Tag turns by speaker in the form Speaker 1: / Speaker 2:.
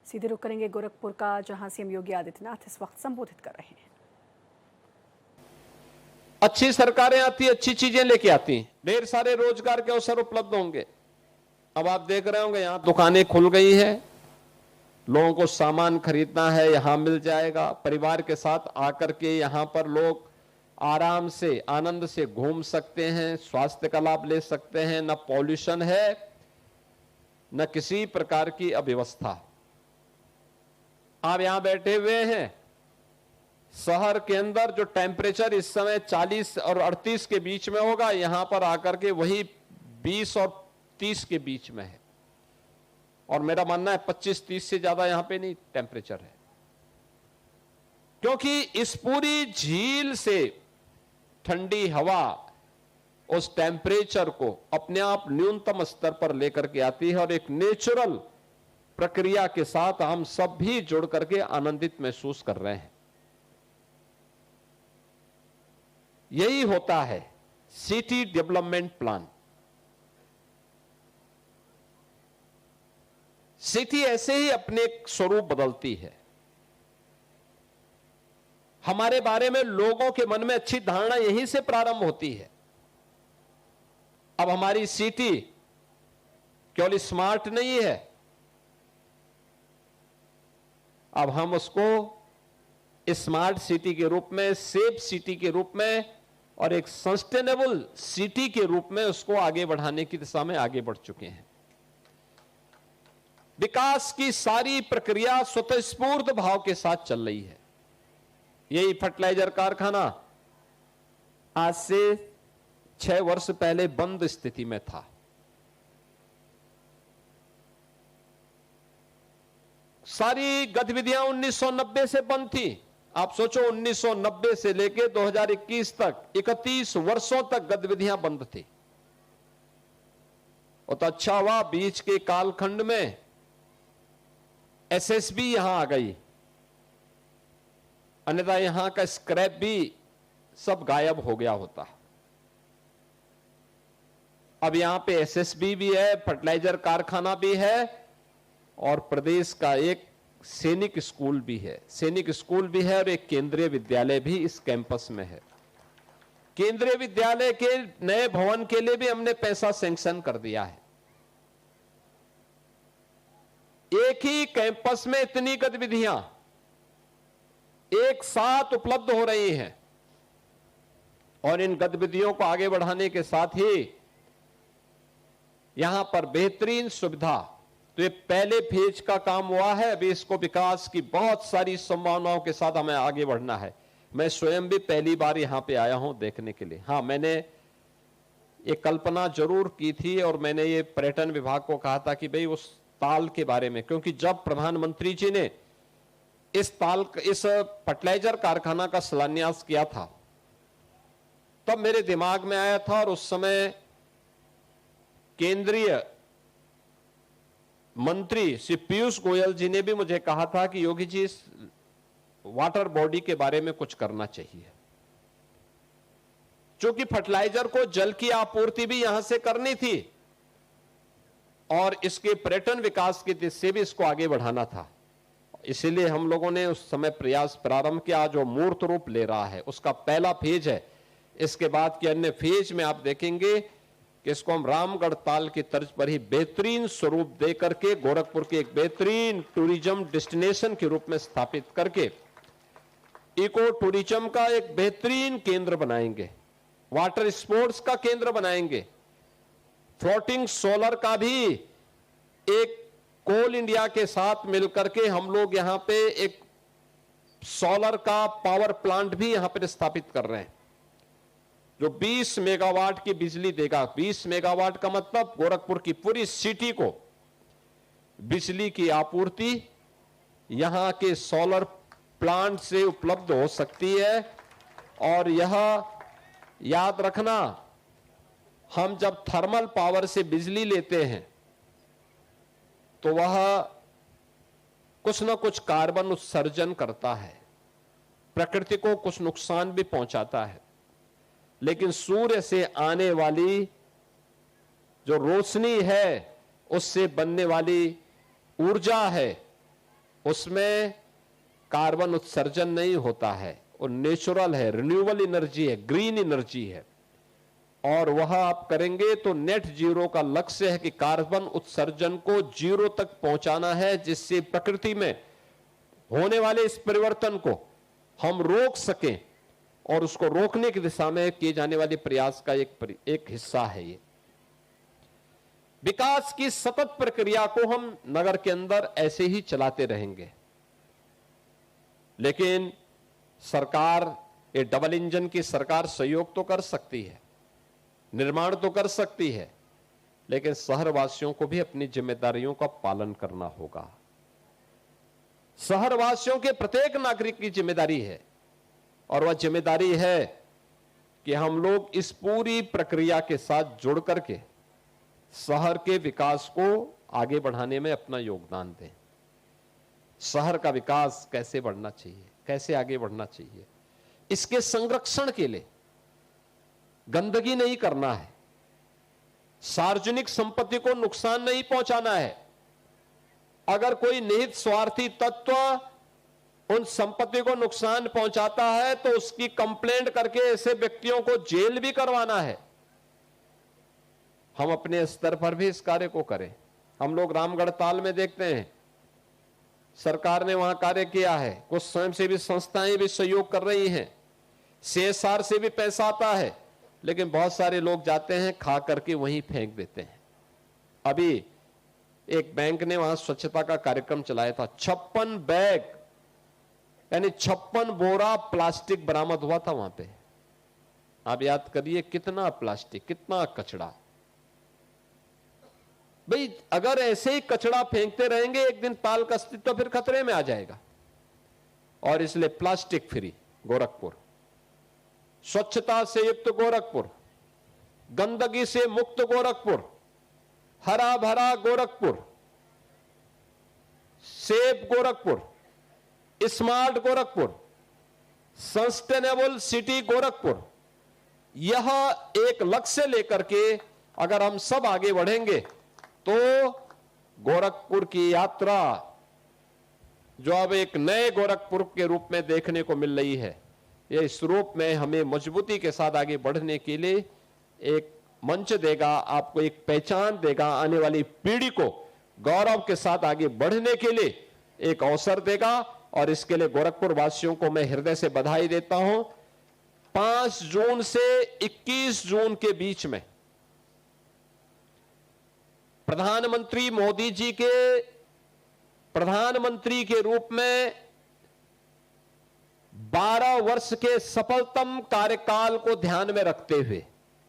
Speaker 1: सीधे रुख करेंगे गोरखपुर का, जहां सीएम योगी आदित्यनाथ इस वक्त संबोधित कर रहे हैं।
Speaker 2: अच्छी सरकारें आती, अच्छी चीजें लेके आती, ढेर सारे रोजगार के अवसर उपलब्ध होंगे। अब आप देख रहे होंगे यहां दुकानें खुल गई हैं, लोगों को सामान खरीदना है यहां मिल जाएगा। परिवार के साथ आकर के यहां पर लोग आराम से आनंद से घूम सकते हैं, स्वास्थ्य का लाभ ले सकते हैं। न पॉल्यूशन है, न किसी प्रकार की अव्यवस्था। आप यहां बैठे हुए हैं, शहर के अंदर जो टेम्परेचर इस समय 40 और 38 के बीच में होगा, यहां पर आकर के वही 20 और 30 के बीच में है। और मेरा मानना है 25-30 से ज्यादा यहां पे नहीं टेम्परेचर है, क्योंकि इस पूरी झील से ठंडी हवा उस टेम्परेचर को अपने आप न्यूनतम स्तर पर लेकर के आती है और एक नेचुरल प्रक्रिया के साथ हम सब भी जुड़ करके आनंदित महसूस कर रहे हैं। यही होता है सिटी डेवलपमेंट प्लान। सिटी ऐसे ही अपने स्वरूप बदलती है। हमारे बारे में लोगों के मन में अच्छी धारणा यहीं से प्रारंभ होती है। अब हमारी सिटी केवल स्मार्ट नहीं है, अब हम उसको स्मार्ट सिटी के रूप में, सेफ सिटी के रूप में और एक सस्टेनेबल सिटी के रूप में उसको आगे बढ़ाने की दिशा में आगे बढ़ चुके हैं। विकास की सारी प्रक्रिया स्वतःस्फूर्त भाव के साथ चल रही है। यही फर्टिलाइजर कारखाना आज से 6 वर्ष पहले बंद स्थिति में था। सारी गतिविधियां 1990 से बंद थी। आप सोचो 1990 से लेकर 2021 तक 31 वर्षों तक गतिविधियां बंद थी। और तो अच्छा हुआ बीच के कालखंड में एसएसबी यहां आ गई, अन्यथा यहां का स्क्रैप भी सब गायब हो गया होता। अब यहां पे एसएसबी भी है, फर्टिलाइजर कारखाना भी है और प्रदेश का एक सैनिक स्कूल भी है। सैनिक स्कूल भी है और एक केंद्रीय विद्यालय भी इस कैंपस में है। केंद्रीय विद्यालय के नए भवन के लिए भी हमने पैसा सैंक्शन कर दिया है। एक ही कैंपस में इतनी गतिविधियां एक साथ उपलब्ध हो रही हैं और इन गतिविधियों को आगे बढ़ाने के साथ ही यहां पर बेहतरीन सुविधा, तो ये पहले फेज का काम हुआ है। अभी इसको विकास की बहुत सारी संभावनाओं के साथ हमें आगे बढ़ना है। मैं स्वयं भी पहली बार यहां पे आया हूं देखने के लिए। हां, मैंने ये कल्पना जरूर की थी और मैंने ये पर्यटन विभाग को कहा था कि भाई उस ताल के बारे में, क्योंकि जब प्रधानमंत्री जी ने इस फर्टिलाइजर कारखाना का शिलान्यास किया था तब मेरे दिमाग में आया था। और उस समय केंद्रीय मंत्री श्री पीयूष गोयल जी ने भी मुझे कहा था कि योगी जी इस वाटर बॉडी के बारे में कुछ करना चाहिए, क्योंकि फर्टिलाइजर को जल की आपूर्ति भी यहां से करनी थी और इसके पर्यटन विकास की दिशा से भी इसको आगे बढ़ाना था। इसीलिए हम लोगों ने उस समय प्रयास प्रारंभ किया जो मूर्त रूप ले रहा है। उसका पहला फेज है। इसके बाद के अन्य फेज में आप देखेंगे कि इसको हम रामगढ़ ताल की तर्ज पर ही बेहतरीन स्वरूप दे करके गोरखपुर के एक बेहतरीन टूरिज्म डेस्टिनेशन के रूप में स्थापित करके इको टूरिज्म का एक बेहतरीन केंद्र बनाएंगे, वाटर स्पोर्ट्स का केंद्र बनाएंगे, फ्लोटिंग सोलर का भी एक कोल इंडिया के साथ मिलकर के हम लोग यहां पे एक सोलर का पावर प्लांट भी यहां पर स्थापित कर रहे हैं जो 20 मेगावाट की बिजली देगा। 20 मेगावाट का मतलब गोरखपुर की पूरी सिटी को बिजली की आपूर्ति यहां के सोलर प्लांट से उपलब्ध हो सकती है। और यह याद रखना, हम जब थर्मल पावर से बिजली लेते हैं तो वह कुछ न कुछ कार्बन उत्सर्जन करता है, प्रकृति को कुछ नुकसान भी पहुंचाता है। लेकिन सूर्य से आने वाली जो रोशनी है, उससे बनने वाली ऊर्जा है, उसमें कार्बन उत्सर्जन नहीं होता है, वो नेचुरल है, रिन्यूएबल एनर्जी है, ग्रीन एनर्जी है। और वह आप करेंगे तो नेट जीरो का लक्ष्य है कि कार्बन उत्सर्जन को जीरो तक पहुंचाना है, जिससे प्रकृति में होने वाले इस परिवर्तन को हम रोक सकें। और उसको रोकने की दिशा में किए जाने वाले प्रयास का एक हिस्सा है ये। विकास की सतत प्रक्रिया को हम नगर के अंदर ऐसे ही चलाते रहेंगे, लेकिन सरकार, ये डबल इंजन की सरकार सहयोग तो कर सकती है, निर्माण तो कर सकती है, लेकिन शहरवासियों को भी अपनी जिम्मेदारियों का पालन करना होगा। शहरवासियों के प्रत्येक नागरिक की जिम्मेदारी है, और वह जिम्मेदारी है कि हम लोग इस पूरी प्रक्रिया के साथ जुड़ करके शहर के विकास को आगे बढ़ाने में अपना योगदान दें। शहर का विकास कैसे बढ़ना चाहिए, कैसे आगे बढ़ना चाहिए, इसके संरक्षण के लिए गंदगी नहीं करना है, सार्वजनिक संपत्ति को नुकसान नहीं पहुंचाना है। अगर कोई निहित स्वार्थी तत्व उन संपत्ति को नुकसान पहुंचाता है तो उसकी कंप्लेंट करके ऐसे व्यक्तियों को जेल भी करवाना है। हम अपने स्तर पर भी इस कार्य को करें। हम लोग रामगढ़ ताल में देखते हैं, सरकार ने वहां कार्य किया है, कुछ स्वयंसेवी संस्थाएं भी सहयोग कर रही हैं, CSR से भी पैसा आता है, लेकिन बहुत सारे लोग जाते हैं, खा करके वहीं फेंक देते हैं। अभी एक बैंक ने वहां स्वच्छता का कार्यक्रम चलाया था, 56 बैग यानी 56 बोरा प्लास्टिक बरामद हुआ था वहां पे। आप याद करिए कितना प्लास्टिक, कितना कचरा। भाई अगर ऐसे ही कचरा फेंकते रहेंगे, एक दिन ताल का अस्तित्व फिर खतरे में आ जाएगा। और इसलिए प्लास्टिक फ्री गोरखपुर, स्वच्छता से युक्त गोरखपुर, गंदगी से मुक्त गोरखपुर, हरा भरा Gorakhpur, safe Gorakhpur, smart Gorakhpur, sustainable city Gorakhpur, यह एक लक्ष्य लेकर के अगर हम सब आगे बढ़ेंगे तो गोरखपुर की यात्रा, जो अब एक नए गोरखपुर के रूप में देखने को मिल रही है, यह इस रूप में हमें मजबूती के साथ आगे बढ़ने के लिए एक मंच देगा, आपको एक पहचान देगा, आने वाली पीढ़ी को गौरव के साथ आगे बढ़ने के लिए एक अवसर देगा। और इसके लिए गोरखपुर वासियों को मैं हृदय से बधाई देता हूं। 5 जून से 21 जून के बीच में प्रधानमंत्री मोदी जी के प्रधानमंत्री के रूप में 12 वर्ष के सफलतम कार्यकाल को ध्यान में रखते हुए